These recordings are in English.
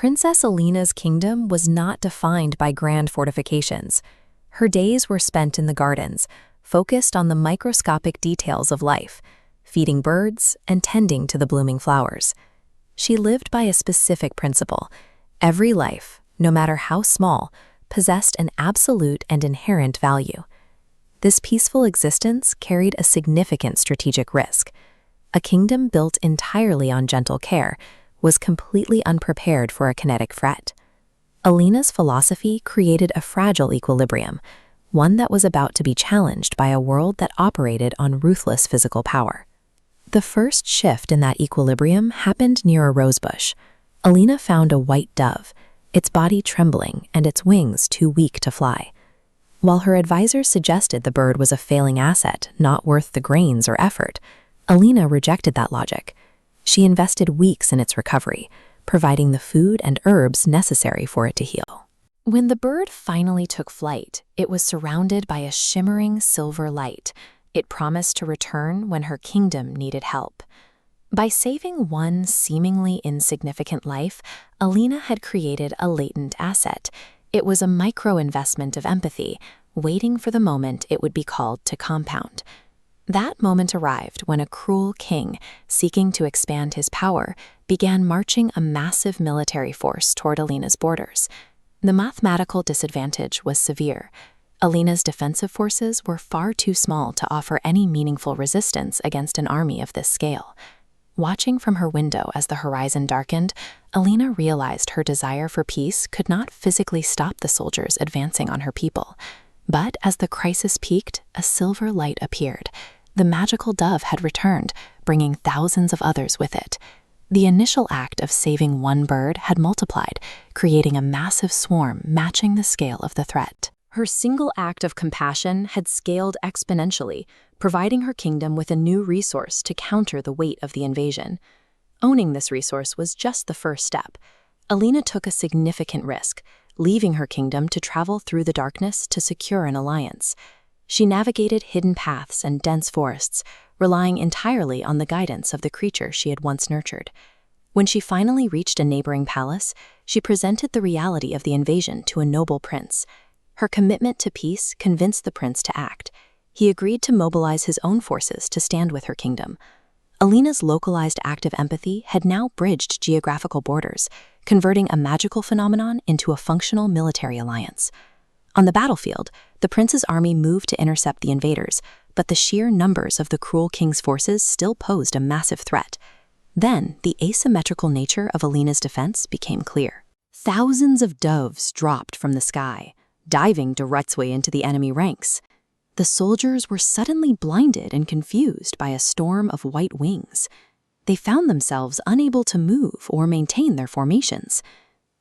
Princess Alina's kingdom was not defined by grand fortifications. Her days were spent in the gardens, focused on the microscopic details of life, feeding birds and tending to the blooming flowers. She lived by a specific principle. Every life, no matter how small, possessed an absolute and inherent value. This peaceful existence carried a significant strategic risk. A kingdom built entirely on gentle care was completely unprepared for a kinetic threat. Alina's philosophy created a fragile equilibrium, one that was about to be challenged by a world that operated on ruthless physical power. The first shift in that equilibrium happened near a rosebush. Alina found a white dove, its body trembling and its wings too weak to fly. While her advisors suggested the bird was a failing asset, not worth the grains or effort, Alina rejected that logic. She invested weeks in its recovery, providing the food and herbs necessary for it to heal. When the bird finally took flight, it was surrounded by a shimmering silver light. It promised to return when her kingdom needed help. By saving one seemingly insignificant life, Alina had created a latent asset. It was a micro-investment of empathy, waiting for the moment it would be called to compound. That moment arrived when a cruel king, seeking to expand his power, began marching a massive military force toward Alina's borders. The mathematical disadvantage was severe. Alina's defensive forces were far too small to offer any meaningful resistance against an army of this scale. Watching from her window as the horizon darkened, Alina realized her desire for peace could not physically stop the soldiers advancing on her people. But as the crisis peaked, a silver light appeared. The magical dove had returned, bringing thousands of others with it. The initial act of saving one bird had multiplied, creating a massive swarm matching the scale of the threat. Her single act of compassion had scaled exponentially, providing her kingdom with a new resource to counter the weight of the invasion. Owning this resource was just the first step. Alina took a significant risk, leaving her kingdom to travel through the darkness to secure an alliance. She navigated hidden paths and dense forests, relying entirely on the guidance of the creature she had once nurtured. When she finally reached a neighboring palace, she presented the reality of the invasion to a noble prince. Her commitment to peace convinced the prince to act. He agreed to mobilize his own forces to stand with her kingdom. Alina's localized act of empathy had now bridged geographical borders, converting a magical phenomenon into a functional military alliance. On the battlefield, the prince's army moved to intercept the invaders, but the sheer numbers of the cruel king's forces still posed a massive threat. Then, the asymmetrical nature of Alina's defense became clear. Thousands of doves dropped from the sky, diving directly into the enemy ranks. The soldiers were suddenly blinded and confused by a storm of white wings. They found themselves unable to move or maintain their formations.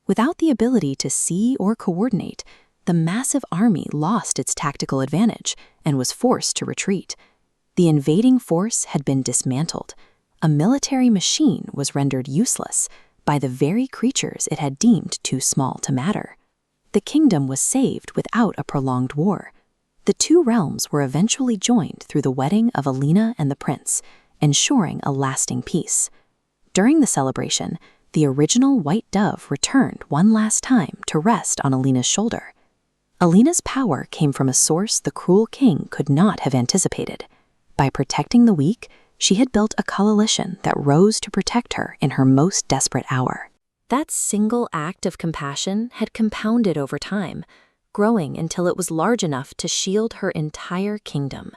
Without the ability to see or coordinate, the massive army lost its tactical advantage and was forced to retreat. The invading force had been dismantled. A military machine was rendered useless by the very creatures it had deemed too small to matter. The kingdom was saved without a prolonged war. The two realms were eventually joined through the wedding of Alina and the prince, ensuring a lasting peace. During the celebration, the original white dove returned one last time to rest on Alina's shoulder. Alina's power came from a source the cruel king could not have anticipated. By protecting the weak, she had built a coalition that rose to protect her in her most desperate hour. That single act of compassion had compounded over time, growing until it was large enough to shield her entire kingdom.